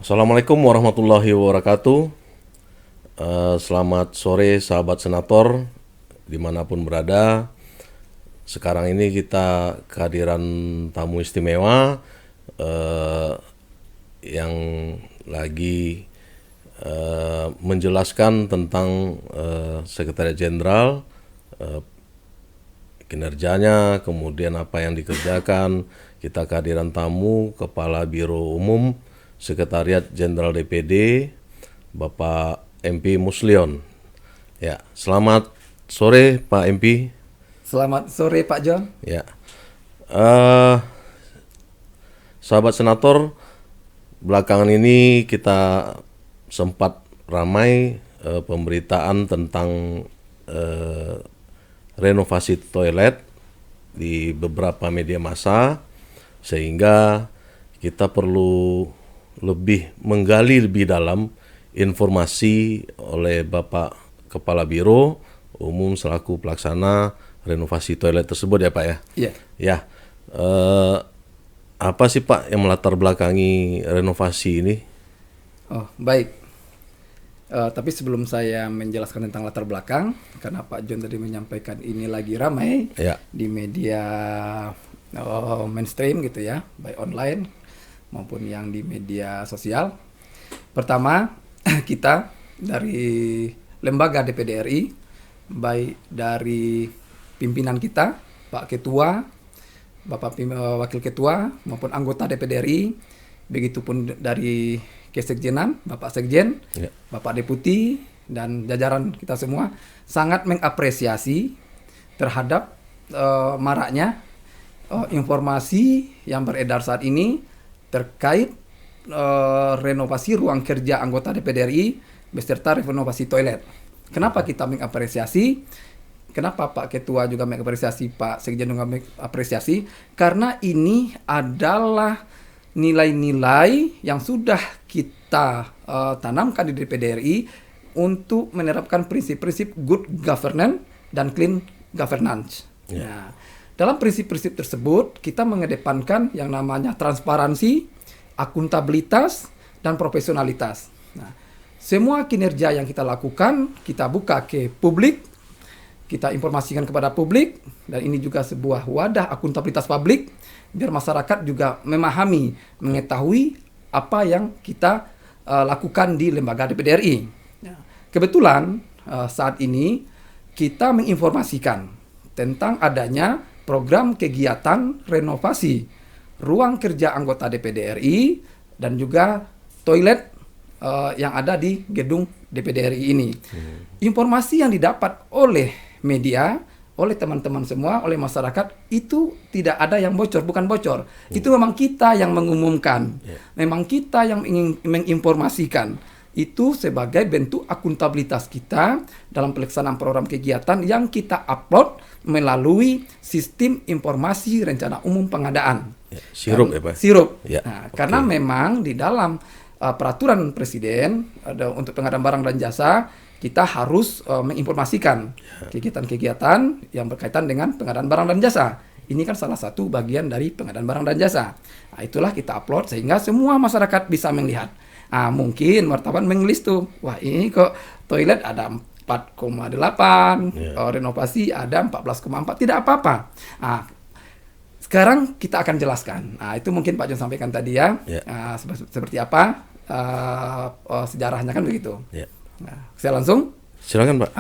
Assalamualaikum warahmatullahi wabarakatuh. Selamat sore sahabat senator dimanapun berada. Sekarang ini kita kehadiran tamu istimewa yang lagi menjelaskan tentang Sekretariat Jenderal, kinerjanya, kemudian apa yang dikerjakan. Kita kehadiran tamu Kepala Biro Umum Sekretariat Jenderal DPD, Bapak MP Muslion. Ya, selamat sore Pak MP. Selamat sore Pak John. Ya, eh, sahabat senator, belakangan ini kita sempat ramai pemberitaan tentang eh, renovasi toilet di beberapa media massa, sehingga kita perlu lebih menggali lebih dalam informasi oleh Bapak Kepala Biro Umum selaku pelaksana renovasi toilet tersebut ya Pak ya. Iya. Ya, apa sih Pak yang melatar belakangi renovasi ini? Oh, baik. Tapi sebelum saya menjelaskan tentang latar belakang, karena Pak John tadi menyampaikan ini lagi ramai Ya, di media mainstream gitu ya, baik online maupun yang di media sosial. Pertama, kita dari lembaga DPD RI, baik dari pimpinan kita, Pak Ketua, Wakil Ketua maupun anggota DPD RI, begitupun dari Kesekjenan, Bapak Sekjen, ya, Bapak Deputi, dan jajaran kita semua sangat mengapresiasi terhadap maraknya informasi yang beredar saat ini terkait renovasi ruang kerja anggota DPD RI beserta renovasi toilet. Kenapa kita mengapresiasi? Kenapa Pak Ketua juga mengapresiasi, Pak Sekjen juga mengapresiasi? Karena ini adalah nilai-nilai yang sudah kita tanamkan di DPD RI untuk menerapkan prinsip-prinsip good governance dan clean governance. Ya. Nah, dalam prinsip-prinsip tersebut kita mengedepankan yang namanya transparansi, akuntabilitas, dan profesionalitas. Nah, semua kinerja yang kita lakukan kita buka ke publik, kita informasikan kepada publik, dan ini juga sebuah wadah akuntabilitas publik biar masyarakat juga memahami, mengetahui apa yang kita lakukan di lembaga DPD RI. Ya. Kebetulan saat ini kita menginformasikan tentang adanya program kegiatan renovasi ruang kerja anggota DPD RI dan juga toilet yang ada di gedung DPD RI ini. Informasi yang didapat oleh media, oleh teman-teman semua, oleh masyarakat itu tidak ada yang bocor, bukan bocor. Itu memang kita yang mengumumkan, memang kita yang ingin menginformasikan. Itu sebagai bentuk akuntabilitas kita dalam pelaksanaan program kegiatan yang kita upload melalui sistem informasi rencana umum pengadaan. ya. Sirup ya Pak? Sirup. Ya, Nah, oke. karena memang di dalam peraturan presiden ada untuk pengadaan barang dan jasa, kita harus menginformasikan kegiatan-kegiatan yang berkaitan dengan pengadaan barang dan jasa. Ini kan salah satu bagian dari pengadaan barang dan jasa. Nah, itulah kita upload sehingga semua masyarakat bisa melihat. Mungkin wartawan mengelis tuh, wah ini kok toilet ada 4,8, renovasi ada 14,4, tidak apa-apa. Sekarang kita akan jelaskan. Itu mungkin Pak John sampaikan tadi ya. Ya. Seperti apa sejarahnya kan begitu. Ya. Saya langsung. Silakan Pak.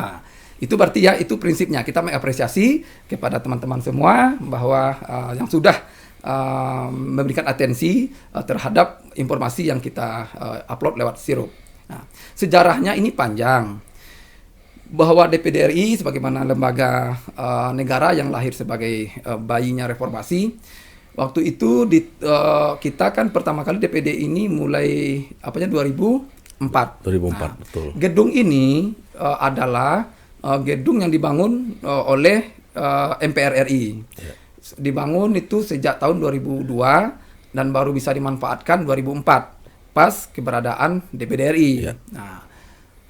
Itu berarti ya itu prinsipnya kita mengapresiasi kepada teman-teman semua bahwa yang sudah memberikan atensi terhadap informasi yang kita upload lewat sirup. Nah, sejarahnya ini panjang. Bahwa DPD RI sebagaimana lembaga negara yang lahir sebagai bayinya reformasi, waktu itu kita kan pertama kali DPD ini mulai 2004. 2004, betul. Gedung ini adalah gedung yang dibangun oleh MPR RI. Ya. Dibangun itu sejak tahun 2002 dan baru bisa dimanfaatkan 2004 pas keberadaan DPD RI. Ya. Nah,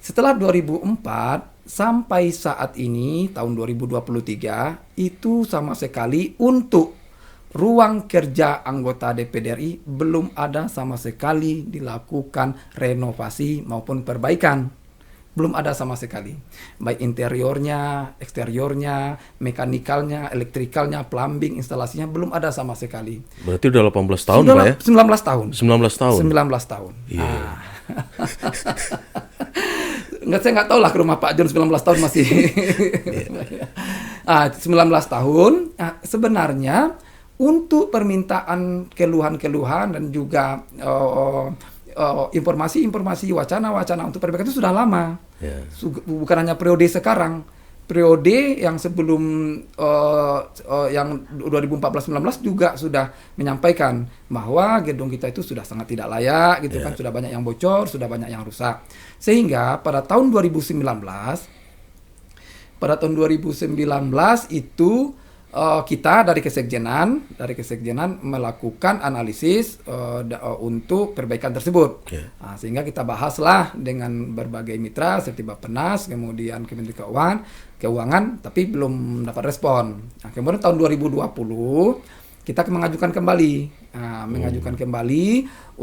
setelah 2004 sampai saat ini tahun 2023 itu sama sekali untuk ruang kerja anggota DPD RI belum ada sama sekali dilakukan renovasi maupun perbaikan. Belum ada sama sekali. Baik interiornya, eksteriornya, mekanikalnya, elektrikalnya, plumbing, instalasinya belum ada sama sekali. Berarti udah 18 tahun Sudah Pak ya? 19 tahun. 19 tahun? 19 tahun. Iya. Saya nggak tahu lah ke rumah Pak John 19 tahun masih. 19 tahun. Sebenarnya untuk permintaan keluhan-keluhan dan juga informasi-informasi, wacana-wacana untuk perbaikan itu sudah lama. Yeah. Bukan hanya periode sekarang. Periode yang sebelum yang 2014-19 juga sudah menyampaikan bahwa gedung kita itu sudah sangat tidak layak gitu kan, sudah banyak yang bocor, sudah banyak yang rusak. Sehingga pada tahun 2019 itu kita dari Kesekjenan melakukan analisis untuk perbaikan tersebut. Sehingga kita bahaslah dengan berbagai mitra seperti Bappenas, kemudian Kementerian Keuangan, tapi belum dapat respon. Kemudian tahun 2020 kita mengajukan kembali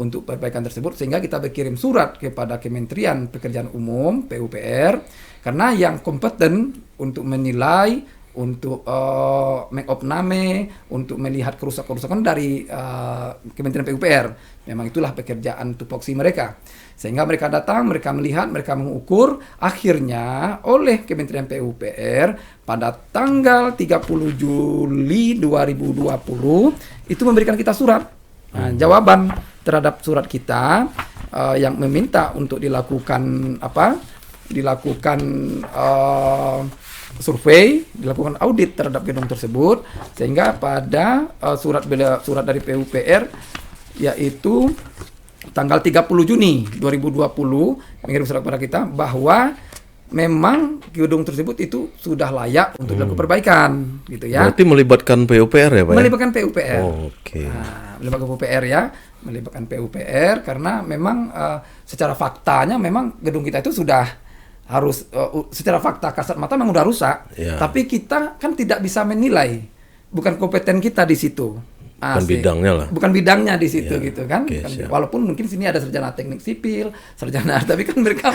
untuk perbaikan tersebut, sehingga kita berkirim surat kepada Kementerian Pekerjaan Umum (PUPR) karena yang kompeten untuk menilai, untuk mengopname, untuk melihat kerusakan dari Kementerian PUPR. Memang itulah pekerjaan tupoksi mereka. Sehingga mereka datang, mereka melihat, mereka mengukur. Akhirnya oleh Kementerian PUPR pada tanggal 30 Juli 2020 itu memberikan kita surat. Jawaban terhadap surat kita yang meminta untuk dilakukan survei, dilakukan audit terhadap gedung tersebut, sehingga pada surat dari PUPR yaitu tanggal 30 Juni 2020 mengirim surat kepada kita bahwa memang gedung tersebut itu sudah layak untuk dilakukan perbaikan, gitu ya. Berarti melibatkan PUPR ya Pak? Melibatkan PUPR. Oke. Melibatkan PUPR ya, melibatkan PUPR karena memang secara faktanya memang gedung kita itu sudah harus secara fakta kasat mata memang udah rusak, tapi kita kan tidak bisa menilai, bukan kompeten kita di situ. Bukan bidangnya lah. Bukan bidangnya di situ gitu kan. Okay, walaupun mungkin sini ada sarjana teknik sipil, sarjana, tapi kan mereka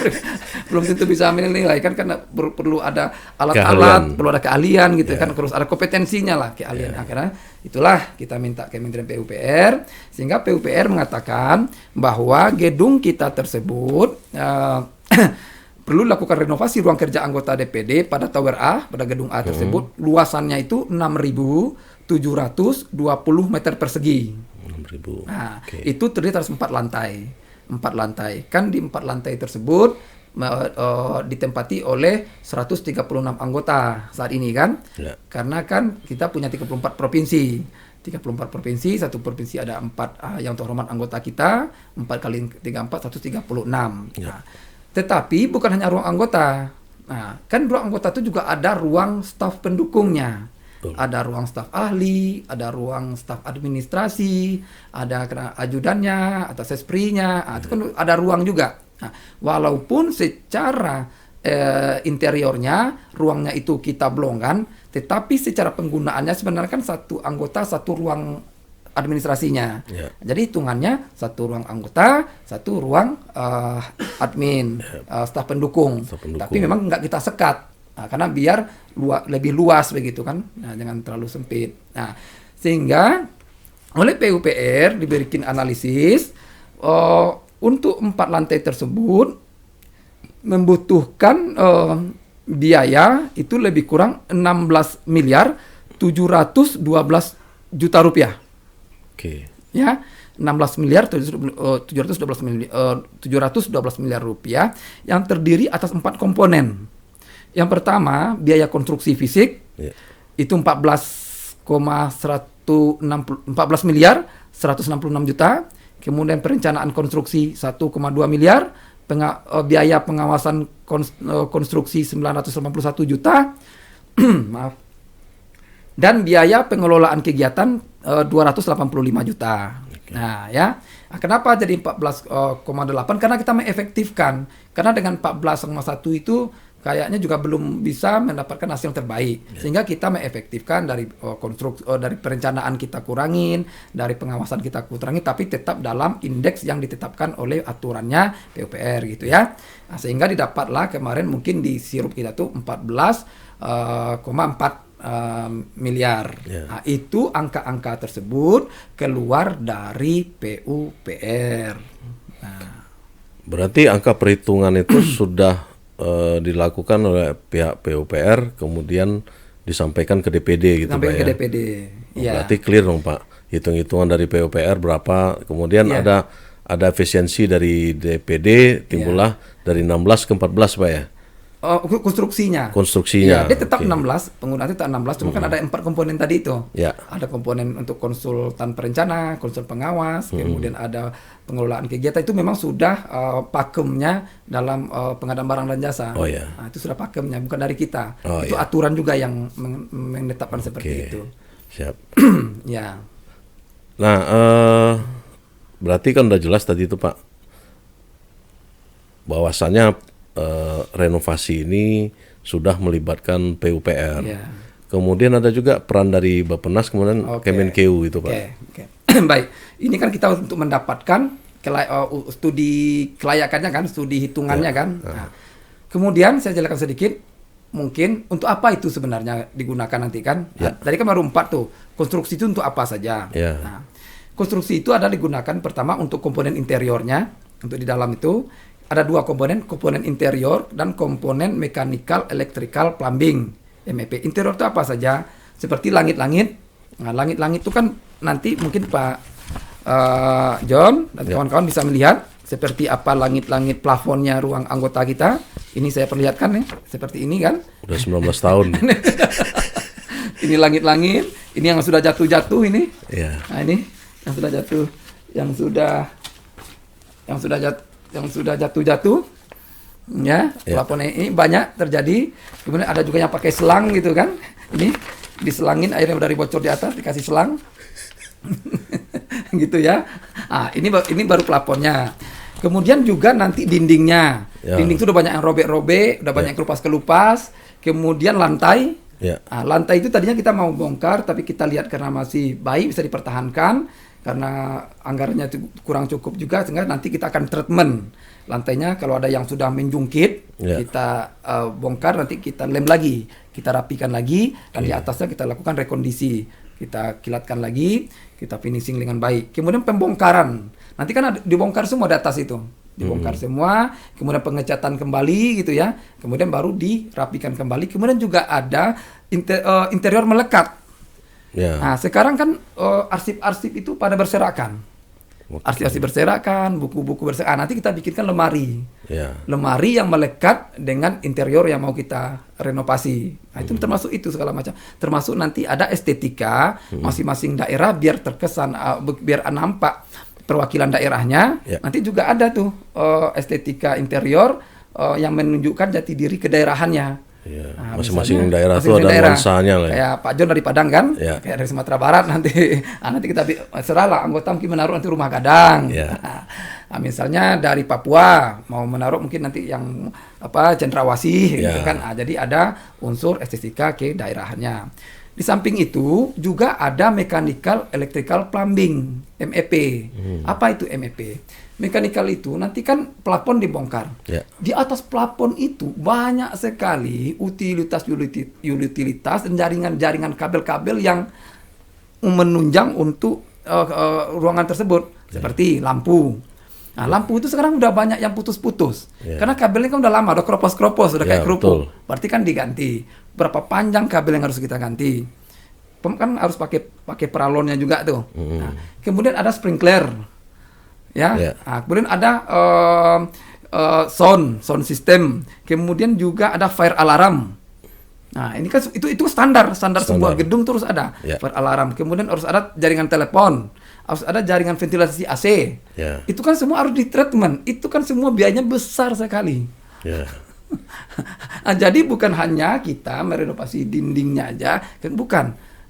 belum tentu bisa menilai kan, karena perlu ada alat-alat, perlu ada keahlian gitu kan, harus ada kompetensinya lah, keahlian. Akhirnya itulah kita minta Kementerian PUPR, sehingga PUPR mengatakan bahwa gedung kita tersebut perlu dilakukan renovasi ruang kerja anggota DPD pada Tower A, pada gedung A tersebut. Luasannya itu 6.720 meter persegi. 6.000. Nah, itu terdiri atas 4 lantai. 4 lantai. Kan di 4 lantai tersebut ditempati oleh 136 anggota saat ini kan. Karena kan kita punya 34 provinsi. 34 provinsi, satu provinsi ada 4 yang terhormat anggota kita, 4 kali 34, 136. Nah, tetapi bukan hanya ruang anggota. Nah, kan ruang anggota itu juga ada ruang staf pendukungnya. Ada ruang staf ahli, ada ruang staf administrasi, ada ajudannya atau sesprinya. Itu kan ada ruang juga. Nah, walaupun secara interiornya ruangnya itu kita blongkan, tetapi secara penggunaannya sebenarnya kan satu anggota satu ruang administrasinya. Jadi hitungannya satu ruang anggota, satu ruang admin, staf pendukung. Tapi memang nggak kita sekat, karena biar lebih luas begitu kan, jangan terlalu sempit. Nah, sehingga oleh PUPR diberikan analisis untuk 4 lantai tersebut membutuhkan biaya itu lebih kurang 16.712 juta rupiah. Ya, 16.712 miliar rupiah yang terdiri atas 4 komponen. Yang pertama, biaya konstruksi fisik itu 14 miliar 166 juta. Kemudian perencanaan konstruksi 1,2 miliar, biaya pengawasan konstruksi 981 juta. Maaf. Dan biaya pengelolaan kegiatan 285 juta. Nah, ya. Kenapa jadi 14,8? Karena kita mengefektifkan. Karena dengan 14,1 itu kayaknya juga belum bisa mendapatkan hasil yang terbaik. Sehingga kita mengefektifkan dari dari perencanaan kita kurangin, dari pengawasan kita kurangin, tapi tetap dalam indeks yang ditetapkan oleh aturannya PUPR gitu ya. Nah, sehingga didapatlah kemarin mungkin di sirup kita tuh 14,4 miliar. Nah, itu angka-angka tersebut keluar dari PUPR. Nah, berarti angka perhitungan itu sudah dilakukan oleh pihak PUPR, kemudian disampaikan ke DPD gitu sampai Pak ke ya? DPD. Berarti clear dong Pak, hitung-hitungan dari PUPR berapa, kemudian ada efisiensi dari DPD, timbullah dari 16 ke 14 Pak ya? Konstruksinya. Konstruksinya. Iya, dia tetap 16, penggunaan tetap 16, cuma kan ada 4 komponen tadi itu. Ya. Ada komponen untuk konsultan perencana, konsultan pengawas, kemudian ada pengelolaan kegiatan, itu memang sudah pakemnya dalam pengadaan barang dan jasa. Oh ya. Nah, itu sudah pakemnya, bukan dari kita. Oh, itu aturan juga yang menetapkan seperti itu. Siap. Ya. Nah, berarti kan udah jelas tadi itu Pak, bahwasannya renovasi ini sudah melibatkan PUPR. Ya. Kemudian ada juga peran dari Bappenas, kemudian Kemenkeu itu Pak. Oke. Baik, ini kan kita untuk mendapatkan studi kelayakannya kan, studi hitungannya kan. Nah, kemudian saya jelaskan sedikit, mungkin untuk apa itu sebenarnya digunakan nanti kan. Nah, tadi kan baru 4 tuh, konstruksi itu untuk apa saja. Nah, konstruksi itu ada digunakan pertama untuk komponen interiornya, untuk di dalam itu. Ada 2 komponen interior dan komponen mechanical, electrical, plumbing, MEP. Interior itu apa saja? Seperti langit-langit. Nah, langit-langit itu kan nanti mungkin Pak John dan kawan-kawan bisa melihat seperti apa langit-langit plafonnya ruang anggota kita. Ini saya perlihatkan nih, seperti ini kan. Udah 19 tahun. Ini langit-langit, ini yang sudah jatuh-jatuh ini. Nah, ini yang sudah jatuh, yang sudah jatuh ya, plafonnya ini banyak terjadi. Kemudian ada juga yang pakai selang gitu kan, ini diselangin airnya dari bocor di atas dikasih selang gitu ya. Ini baru plafonnya. Kemudian juga nanti dindingnya, dinding itu udah banyak yang robek-robek, udah banyak yang kelupas-kelupas. Kemudian lantai, lantai itu tadinya kita mau bongkar, tapi kita lihat karena masih baik bisa dipertahankan. Karena anggarannya kurang cukup juga, sehingga nanti kita akan treatment lantainya. Kalau ada yang sudah menjungkit, kita bongkar, nanti kita lem lagi, kita rapikan lagi, dan di atasnya kita lakukan rekondisi, kita kilatkan lagi, kita finishing dengan baik. Kemudian pembongkaran, nanti kan dibongkar semua di atas itu, dibongkar semua, kemudian pengecatan kembali gitu ya, kemudian baru dirapikan kembali. Kemudian juga ada interior melekat. Nah, sekarang kan arsip-arsip itu pada berserakan. Arsip-arsip berserakan, buku-buku berserakan. Nanti kita bikinkan lemari. Lemari yang melekat dengan interior yang mau kita renovasi. Nah, itu termasuk itu segala macam. Termasuk nanti ada estetika masing-masing daerah biar terkesan, biar nampak perwakilan daerahnya. Nanti juga ada tuh estetika interior yang menunjukkan jati diri kedaerahannya. Nah, masing-masing daerah itu ada nuansanya lah. Kayak Pak John dari Padang kan, kayak dari Sumatera Barat nanti. Nanti kita serahlah anggota mungkin menaruh nanti rumah gadang. Nah, misalnya dari Papua mau menaruh mungkin nanti yang cendrawasih gitu kan. Nah, jadi ada unsur estetika ke daerahnya. Di samping itu juga ada mechanical, electrical, plumbing, MEP. Apa itu MEP? Mechanical itu nanti kan plafon dibongkar. Di atas plafon itu banyak sekali utilitas dan jaringan kabel-kabel yang menunjang untuk ruangan tersebut, seperti lampu. Nah, lampu itu sekarang udah banyak yang putus-putus. Karena kabelnya kan udah lama, udah keropos-keropos, udah kayak kerupuk. Berarti kan diganti. Berapa panjang kabel yang harus kita ganti? Kan harus pakai peralonnya juga tuh. Nah, kemudian ada sprinkler. Nah, kemudian ada sound system. Kemudian juga ada fire alarm. Nah, ini kan itu standar sebuah gedung terus ada fire alarm. Kemudian harus ada jaringan telepon, harus ada jaringan ventilasi AC. Itu kan semua harus ditreatment. Itu kan semua biayanya besar sekali. Nah, jadi bukan hanya kita merenovasi dindingnya aja, kan bukan.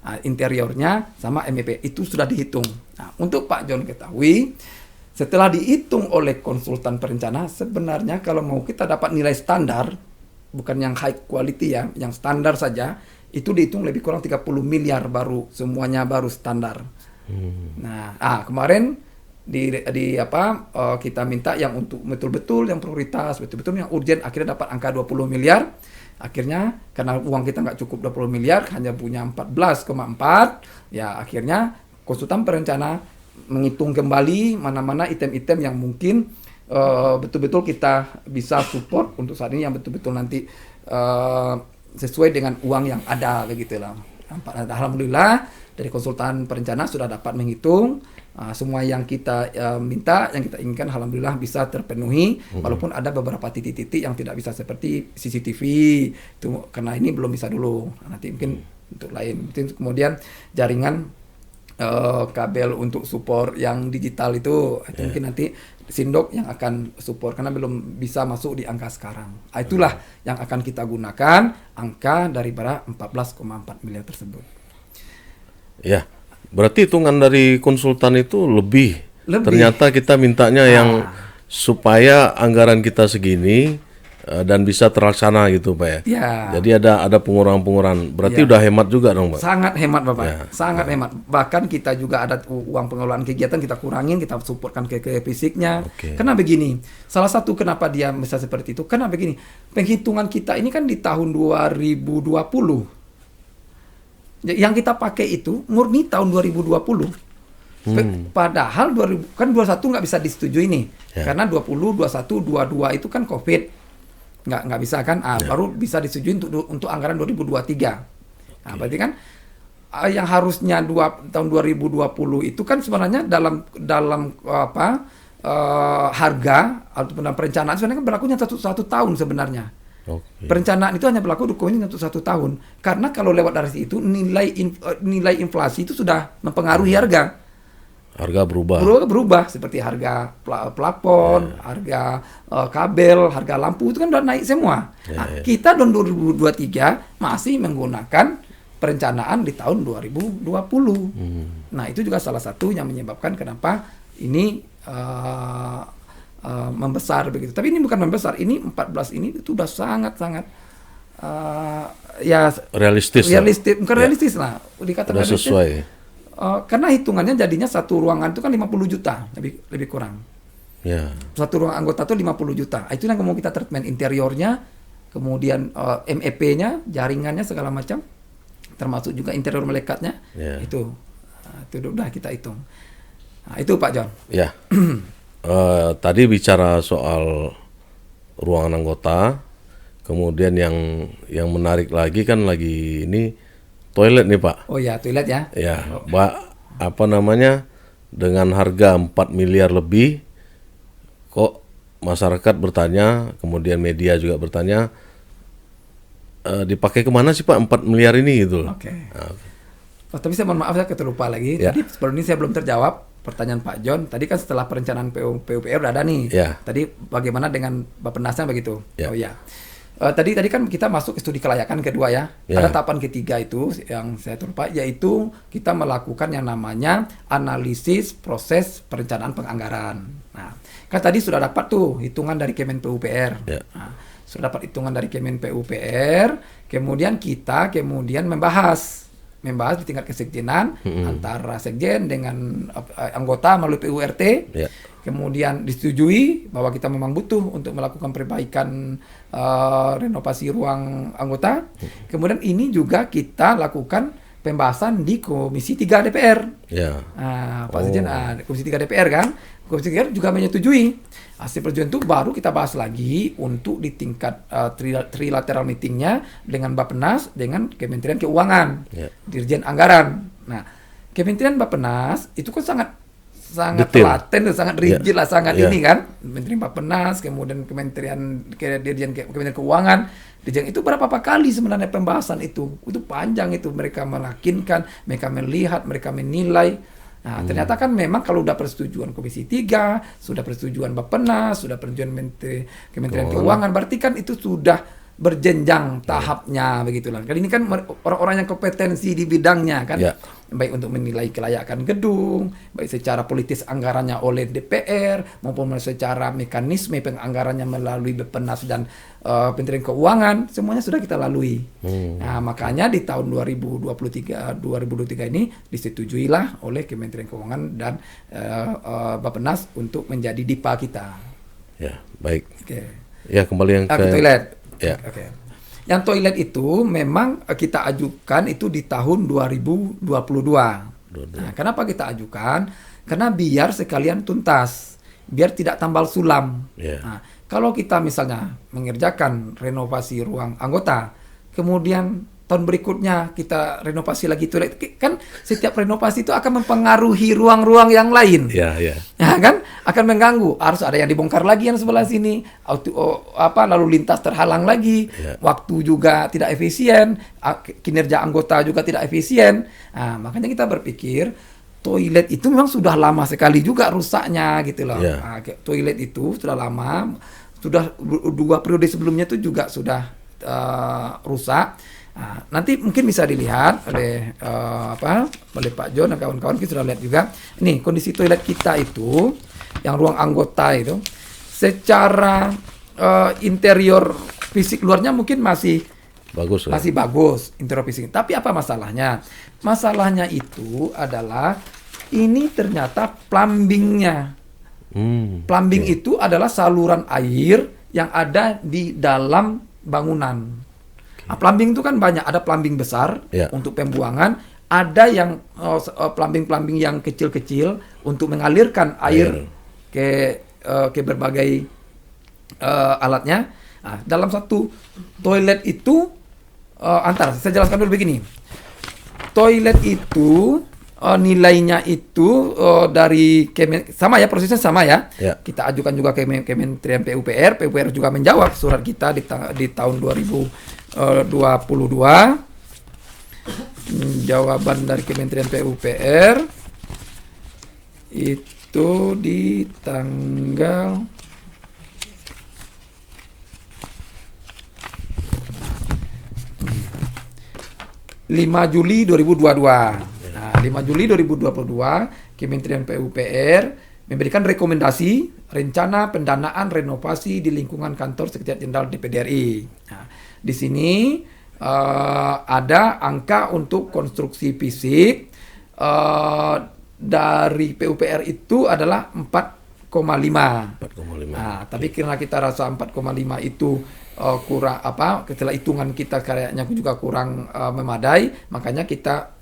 Nah, interiornya sama MEP itu sudah dihitung. Nah, untuk Pak John ketahui, setelah dihitung oleh konsultan perencana, sebenarnya kalau mau kita dapat nilai standar bukan yang high quality ya, yang standar saja, itu dihitung lebih kurang 30 miliar baru, semuanya baru standar. Nah, kemarin kita minta yang untuk betul-betul yang prioritas, betul-betul yang urgent, akhirnya dapat angka 20 miliar. Akhirnya karena uang kita nggak cukup 20 miliar, hanya punya 14,4, ya akhirnya konsultan perencana menghitung kembali mana-mana item-item yang mungkin betul-betul kita bisa support untuk saat ini, yang betul-betul nanti sesuai dengan uang yang ada, begitulah. Alhamdulillah dari konsultan perencana sudah dapat menghitung semua yang kita minta, yang kita inginkan, alhamdulillah bisa terpenuhi. Walaupun ada beberapa titik-titik yang tidak bisa, seperti CCTV itu, karena ini belum bisa dulu. Nanti mungkin untuk lain. Kemudian jaringan kabel untuk support yang digital itu mungkin nanti Sindok yang akan support karena belum bisa masuk di angka sekarang. Itulah yang akan kita gunakan angka daripada 14,4 miliar tersebut. Ya, berarti hitungan dari konsultan itu lebih. Ternyata kita mintanya yang supaya anggaran kita segini dan bisa terlaksana gitu Pak ya. Ya. Jadi ada pengurangan-pengurangan. Berarti udah hemat juga dong Pak. Sangat hemat Bapak. Ya. Sangat hemat. Bahkan kita juga ada uang pengelolaan kegiatan kita kurangin, kita supportkan ke fisiknya. Karena begini, salah satu kenapa dia bisa seperti itu, karena begini, penghitungan kita ini kan di tahun 2020. Yang kita pakai itu murni tahun 2020. Padahal 2000 kan 21 nggak bisa disetujui nih. Karena 20, 21, 22 itu kan Covid. Nggak bisa kan, baru bisa disetujui untuk anggaran 2023. Nah, berarti kan yang harusnya tahun 2020 itu kan sebenarnya dalam harga ataupun perencanaan sebenarnya kan berlakunya satu tahun sebenarnya. Perencanaan itu hanya berlaku dokumennya untuk 1 tahun. Karena kalau lewat dari itu nilai inflasi itu sudah mempengaruhi harga. Harga berubah. Berubah seperti harga plafon, harga kabel, harga lampu itu kan udah naik semua. Kita tahun 2023 masih menggunakan perencanaan di tahun 2020. Nah, itu juga salah satu yang menyebabkan kenapa ini membesar begitu. Tapi ini bukan membesar, ini 14 ini itu udah sangat-sangat realistis. Bukan realistis lah, dikatakan udah sesuai. Karena hitungannya jadinya satu ruangan itu kan 50 juta lebih kurang. Satu ruang anggota itu 50 juta. Itu yang mau kita treatment interiornya, kemudian MEP-nya, jaringannya segala macam, termasuk juga interior melekatnya. Itu udah kita hitung. Nah, itu Pak John. Ya. Tadi bicara soal ruangan anggota, kemudian yang menarik lagi kan lagi ini toilet nih Pak. Oh ya, toilet ya. Ya, dengan harga 4 miliar lebih, kok masyarakat bertanya, kemudian media juga bertanya, dipakai kemana sih Pak 4 miliar ini gitu loh. Tapi saya mohon maaf, saya terlupa lagi. Tadi sebelum ini saya belum terjawab pertanyaan Pak John. Tadi kan setelah perencanaan PUPR udah ada nih. Tadi bagaimana dengan Bappenasnya begitu? Oh ya. Tadi kan kita masuk ke studi kelayakan kedua ya. Ada tahapan ketiga itu yang saya terlupa, yaitu kita melakukan yang namanya analisis proses perencanaan penganggaran. Nah, kan tadi sudah dapat tuh hitungan dari Kemen PUPR. Nah, sudah dapat hitungan dari Kemen PUPR, kemudian kita membahas di tingkat kesekjenan antara sekjen dengan anggota melalui PURT. Kemudian disetujui bahwa kita memang butuh untuk melakukan perbaikan renovasi ruang anggota. Kemudian ini juga kita lakukan pembahasan di Komisi 3 DPR. Pak Sekjen, Komisi 3 DPR kan. Komisi 3 juga menyetujui. Hasil persetujuan itu baru kita bahas lagi untuk di tingkat trilateral meetingnya dengan Bappenas, dengan Kementerian Keuangan, Dirjen Anggaran. Nah, Kementerian Bappenas itu kan sangat telaten, sangat rigid lah, sangat ini kan. Kementerian Bappenas, kemudian Kementerian Keuangan, Dirjen itu berapa kali sebenarnya pembahasan itu panjang itu, mereka meyakinkan, mereka melihat, mereka menilai. Nah, ternyata kan memang kalau udah persetujuan Komisi 3, sudah persetujuan Bappenas, sudah persetujuan Kementerian Keuangan, berarti kan itu sudah berjenjang tahapnya begitulah. Kali ini kan orang-orang yang kompetensi di bidangnya kan. baik untuk menilai kelayakan gedung, baik secara politis anggarannya oleh DPR maupun secara mekanisme penganggarannya melalui Beppenas dan Kementerian Keuangan, semuanya sudah kita lalui. Nah, makanya di tahun 2023 ini disetujuilah oleh Kementerian Keuangan dan Bappenas untuk menjadi DIPA kita. Ya, baik. Oke. Ya, kembali yang Ke toilet. Ya. Oke. Yang toilet itu memang kita ajukan itu di tahun 2022. Nah, kenapa kita ajukan? Karena biar sekalian tuntas, biar tidak tambal sulam. Yeah. Nah, kalau kita misalnya mengerjakan renovasi ruang anggota, kemudian tahun berikutnya kita renovasi lagi toilet, kan setiap renovasi itu akan mempengaruhi ruang-ruang yang lain. Ya, ya. Ya kan, akan mengganggu. Harus ada yang dibongkar lagi yang sebelah sini, lalu lintas terhalang lagi, waktu juga tidak efisien, kinerja anggota juga tidak efisien. Nah, makanya kita berpikir toilet itu memang sudah lama sekali juga rusaknya gitu loh. Nah, toilet itu sudah lama, sudah 2 periode sebelumnya itu juga sudah rusak. Nah, nanti mungkin bisa dilihat oleh oleh Pak John dan kawan-kawan, kita sudah lihat juga. Ini kondisi toilet kita itu, yang ruang anggota itu, secara interior fisik luarnya mungkin masih bagus interior fisik. Tapi apa masalahnya? Masalahnya itu adalah ini ternyata plumbingnya. Plumbing itu adalah saluran air yang ada di dalam bangunan. Plumbing itu kan banyak, ada plumbing besar untuk pembuangan, ada yang plumbing yang kecil-kecil untuk mengalirkan air ke berbagai alatnya. Nah, dalam satu toilet itu saya jelaskan dulu begini. Toilet itu nilainya itu dari sama ya, prosesnya sama ya. Kita ajukan juga ke Kementerian PUPR juga menjawab surat kita di tahun 2022. Jawaban dari Kementerian PUPR itu di tanggal 5 Juli 2022. Nah, 5 Juli 2022, Kementerian PUPR memberikan rekomendasi rencana pendanaan renovasi di lingkungan kantor Sekretariat Jenderal DPD RI. Nah, di sini ada angka untuk konstruksi fisik dari PUPR itu adalah 4,5. Nah, tapi karena kita rasa 4,5 itu kurang setelah hitungan kita kayaknya juga kurang memadai, makanya kita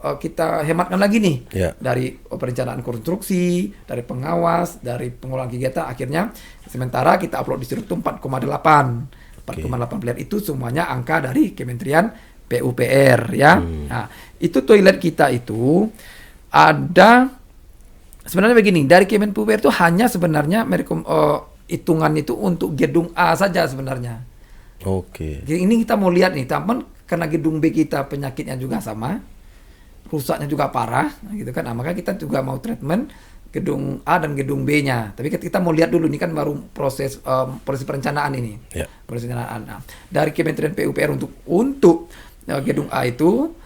hematkan lagi nih dari perencanaan konstruksi, dari pengawas, dari pengelolaan kegiatan. Akhirnya sementara kita upload di situ 4,8 miliar, itu semuanya angka dari Kementerian PUPR ya. Nah, itu toilet kita itu ada sebenarnya begini, dari Kemen PUPR itu hanya sebenarnya hitungan itu untuk gedung A saja sebenarnya. Oke. Jadi ini kita mau lihat nih, teman, karena gedung B kita penyakitnya juga sama, rusaknya juga parah, gitu kan. Nah, maka kita juga mau treatment gedung A dan gedung B-nya. Tapi kita mau lihat dulu, ini kan baru proses perencanaan ini. Proses perencanaan. Nah, dari Kementerian PUPR untuk gedung A itu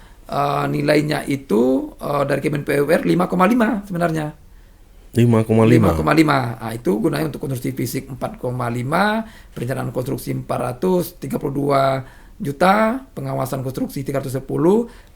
nilainya itu dari Kemen PUPR 5,5 sebenarnya. 5,5. Nah, itu gunanya untuk konstruksi fisik 4,5, perencanaan konstruksi 432 juta, pengawasan konstruksi 310,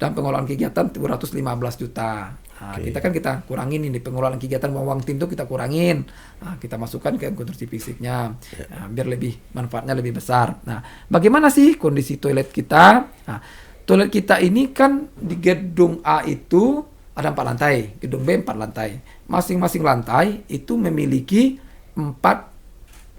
dan pengelolaan kegiatan 215 juta. Nah, kita kurangin ini pengelolaan kegiatan uang tim itu kita kurangin. Nah, kita masukkan ke konstruksi fisiknya. Nah, biar lebih manfaatnya lebih besar. Nah, bagaimana sih kondisi toilet kita? Nah, toilet kita ini kan di gedung A itu ada 4 lantai, gedung B 4 lantai. Masing-masing lantai itu memiliki 4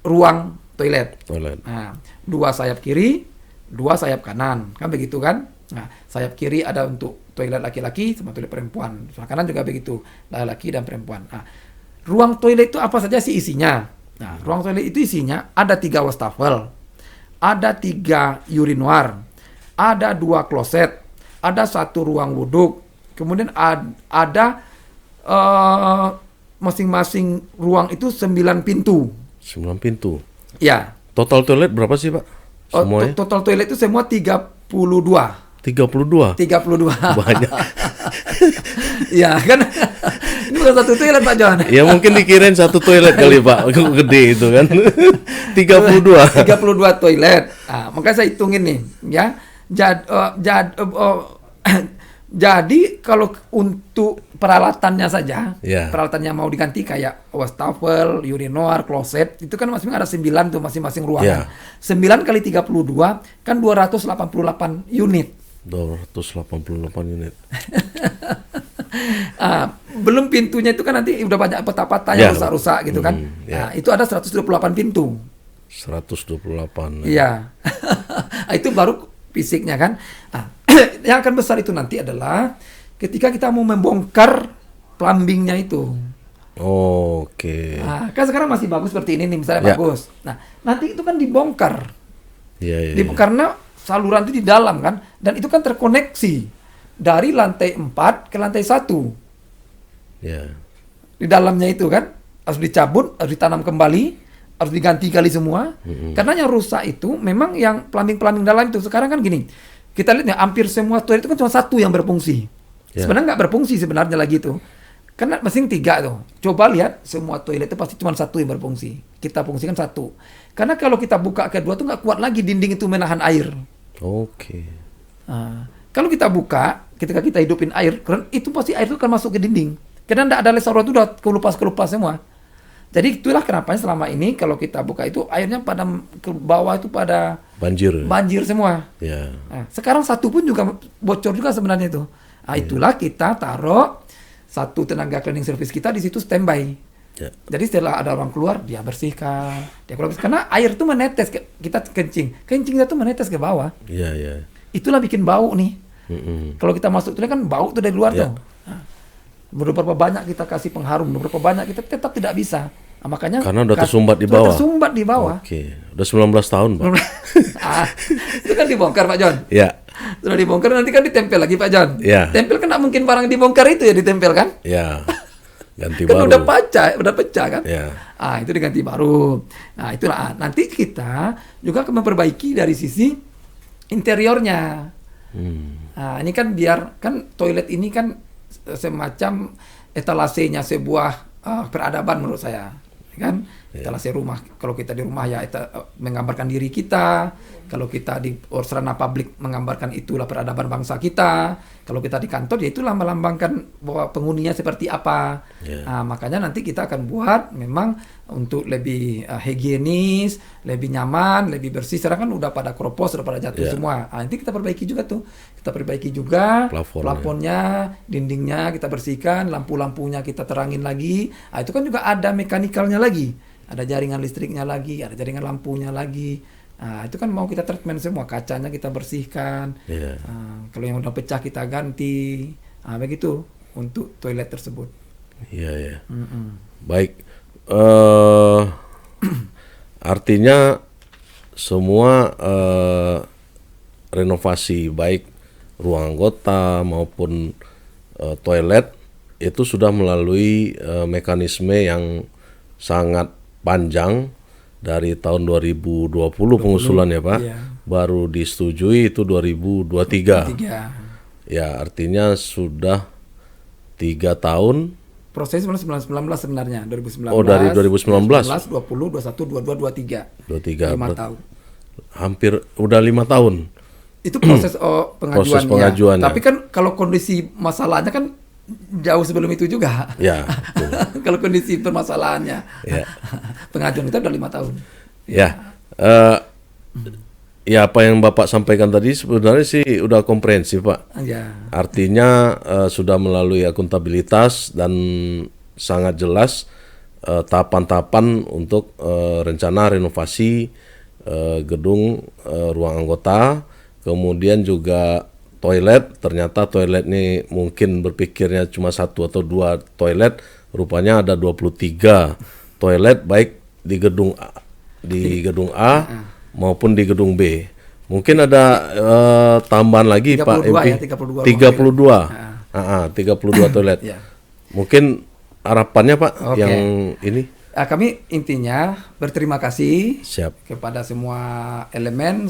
ruang toilet. Nah, 2 sayap kiri, 2 sayap kanan, kan begitu kan? Nah, sayap kiri ada untuk toilet laki-laki sama toilet perempuan. Sayap kanan juga begitu, laki-laki dan perempuan. Nah, ruang toilet itu apa saja sih isinya? Nah, ruang toilet itu isinya ada 3 wastafel, ada 3 urinoir, ada 2 kloset, ada 1 ruang wuduk. Kemudian ada masing-masing ruang itu 9 pintu. 9 pintu. Ya. Total toilet berapa sih, Pak? Semuanya? Total toilet itu semua 32. 32. 32. Banyak. Ya kan. Ini bukan satu toilet Pak John. Ya mungkin dikirain satu toilet kali Pak, gede itu kan. 32. 32 toilet. Nah, makanya saya hitungin nih, ya. Jadi kalau untuk peralatannya saja, peralatannya mau diganti kayak wastafel, urinoir, kloset, itu kan masing-masing ada 9 tuh masing-masing ruangan. 9 kali 32 kan 288 unit. 288 unit. Belum pintunya itu kan nanti udah banyak patah-patah yang rusak-rusak gitu kan. Nah, itu ada 128 pintu. 128. Iya. Itu baru fisiknya kan. Yang akan besar itu nanti adalah ketika kita mau membongkar plumbingnya itu. Oke. Kan sekarang masih bagus seperti ini nih, misalnya bagus. Nah, nanti itu kan dibongkar. Karena saluran itu di dalam kan, dan itu kan terkoneksi dari lantai 4 ke lantai 1. Di dalamnya itu kan harus dicabut, harus ditanam kembali, harus diganti kali semua. Karena yang rusak itu memang yang plumbing dalam itu. Sekarang kan gini, kita lihat ya, hampir semua toilet itu kan cuma satu yang berfungsi. Sebenarnya nggak berfungsi sebenarnya lagi itu. Karena masing 3 tuh. Coba lihat, semua toilet itu pasti cuma satu yang berfungsi. Kita fungsikan satu. Karena kalau kita buka kedua tuh nggak kuat lagi dinding itu menahan air. Kalau kita buka, ketika kita hidupin air, itu pasti air itu akan masuk ke dinding. Karena nggak ada saluran itu udah kelupas semua. Jadi itulah kenapa selama ini kalau kita buka itu airnya pada ke bawah itu pada banjir semua. Nah, sekarang satu pun juga bocor juga sebenarnya itu. Itulah kita taruh satu tenaga cleaning service kita di situ standby. Jadi setelah ada orang keluar dia bersihkan, karena air itu menetes kita kencingnya itu menetes ke bawah. Itulah bikin bau nih. Kalau kita masuk itu kan bau tuh dari luar tuh. Berapa banyak kita kasih pengharum, berapa banyak kita tetap tidak bisa. Makanya karena udah tersumbat di bawah. Tersumbat di bawah. Udah 19 tahun, Pak. Itu kan dibongkar, Pak John. Sudah dibongkar nanti kan ditempel lagi, Pak John. Tempel kan nggak mungkin barang dibongkar itu ya ditempel kan? Ganti kan baru. Udah pecah kan? Itu diganti baru. Nah, itulah nanti kita juga akan memperbaiki dari sisi interiornya. Nah, ini kan biar kan toilet ini kan semacam etalasenya sebuah peradaban menurut saya, kan? Etalase rumah. Kalau kita di rumah ya menggambarkan diri kita. Kalau kita di sarana publik menggambarkan itulah peradaban bangsa kita. Kalau kita di kantor ya itulah melambangkan bahwa penghuninya seperti apa. Makanya nanti kita akan buat memang untuk lebih higienis, lebih nyaman, lebih bersih. Sekarang kan udah pada kropos, udah pada jatuh semua. Nanti kita perbaiki juga tuh. Kita perbaiki juga plafonnya, dindingnya kita bersihkan, lampu-lampunya kita terangin lagi. Itu kan juga ada mekanikalnya lagi. Ada jaringan listriknya lagi, ada jaringan lampunya lagi. Itu kan mau kita treatment semua, kacanya kita bersihkan. Kalau yang udah pecah kita ganti. Begitu untuk toilet tersebut. Baik. Artinya semua renovasi baik ruang anggota maupun toilet itu sudah melalui mekanisme yang sangat panjang dari tahun 2020 pengusulan ya Pak. Baru disetujui itu 2023. Ya, artinya sudah 3 tahun. Proses 19 sebenarnya, 2019. Oh, dari 2019. 20, 21, 22, 23. 5 tahun. Hampir udah 5 tahun. Itu proses pengajuannya. Proses pengajuannya. Tapi kan kalau kondisi masalahnya kan jauh sebelum itu juga. Kalau kondisi permasalahannya. Pengajuan kita udah 5 tahun. Ya apa yang Bapak sampaikan tadi sebenarnya sih udah komprehensif Pak. Artinya sudah melalui akuntabilitas dan sangat jelas tahapan-tahapan untuk rencana renovasi gedung ruang anggota, kemudian juga toilet. Ternyata toilet ini mungkin berpikirnya cuma 1 atau 2 toilet, rupanya ada 23 toilet baik di gedung A, maupun di gedung B. Mungkin ada tambahan lagi 32, Pak MP. 32 toilet. Mungkin harapannya Pak yang ini Kami intinya berterima kasih Siap. kepada semua elemen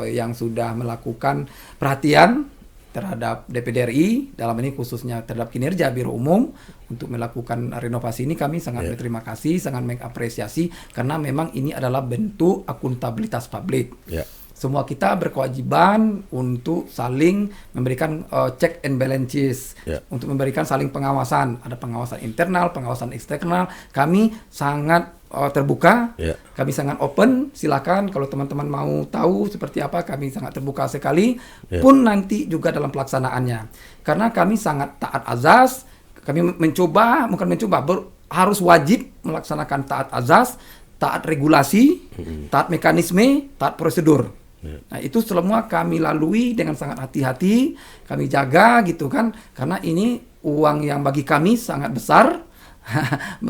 yang sudah melakukan perhatian terhadap DPD RI, dalam ini khususnya terhadap kinerja Biro Umum untuk melakukan renovasi ini. Kami sangat berterima kasih, sangat mengapresiasi karena memang ini adalah bentuk akuntabilitas publik. Ya. Semua kita berkewajiban untuk saling memberikan check and balances, untuk memberikan saling pengawasan. Ada pengawasan internal, pengawasan eksternal. Kami sangat terbuka, kami sangat open. Silakan kalau teman-teman mau tahu seperti apa, kami sangat terbuka sekali. Pun nanti juga dalam pelaksanaannya, karena kami sangat taat azas. Kami harus wajib melaksanakan taat azas, taat regulasi, taat mekanisme, taat prosedur. Nah, itu semua kami lalui dengan sangat hati-hati, kami jaga gitu kan, karena ini uang yang bagi kami sangat besar,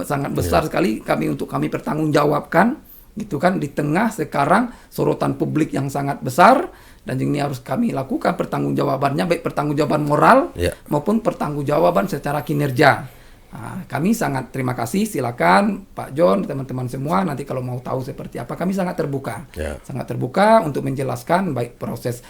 sangat besar sekali untuk kami pertanggungjawabkan gitu kan, di tengah sekarang sorotan publik yang sangat besar, dan ini harus kami lakukan pertanggungjawabannya, baik pertanggungjawaban moral maupun pertanggungjawaban secara kinerja. Nah, kami sangat terima kasih. Silakan Pak John, teman-teman semua, nanti kalau mau tahu seperti apa, kami sangat terbuka, sangat terbuka untuk menjelaskan baik proses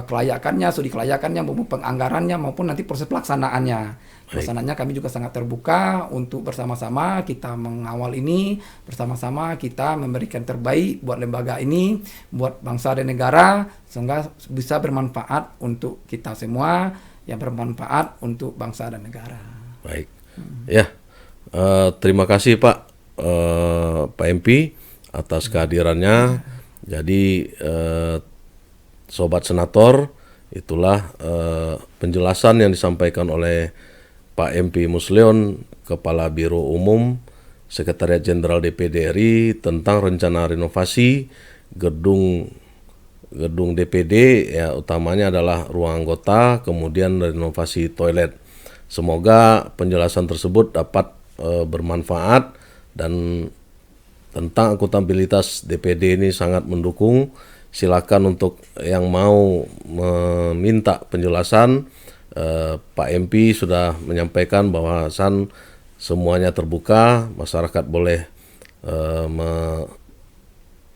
kelayakannya, studi kelayakannya, maupun penganggarannya, maupun nanti proses pelaksanaannya. Pelaksanaannya kami juga sangat terbuka untuk bersama-sama kita mengawal ini, bersama-sama kita memberikan terbaik buat lembaga ini, buat bangsa dan negara, sehingga bisa bermanfaat untuk kita semua, yang bermanfaat untuk bangsa dan negara. Baik, ya, terima kasih Pak MP atas kehadirannya. Jadi Sobat Senator, itulah penjelasan yang disampaikan oleh Pak MP Muslion, Kepala Biro Umum Sekretariat Jenderal DPD RI tentang rencana renovasi gedung DPD, ya utamanya adalah ruang anggota, kemudian renovasi toilet. Semoga penjelasan tersebut dapat bermanfaat, dan tentang akuntabilitas DPD ini sangat mendukung. Silakan untuk yang mau meminta penjelasan, Pak MP sudah menyampaikan bahwasan semuanya terbuka, masyarakat boleh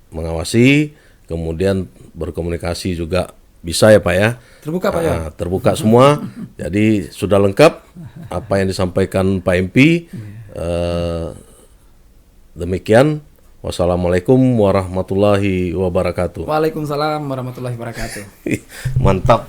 mengawasi, kemudian berkomunikasi juga bisa ya Pak ya. Terbuka Pak ya. Terbuka semua. Jadi sudah lengkap apa yang disampaikan Pak MP. Demikian. Wassalamualaikum warahmatullahi wabarakatuh. Waalaikumsalam warahmatullahi wabarakatuh. Mantap.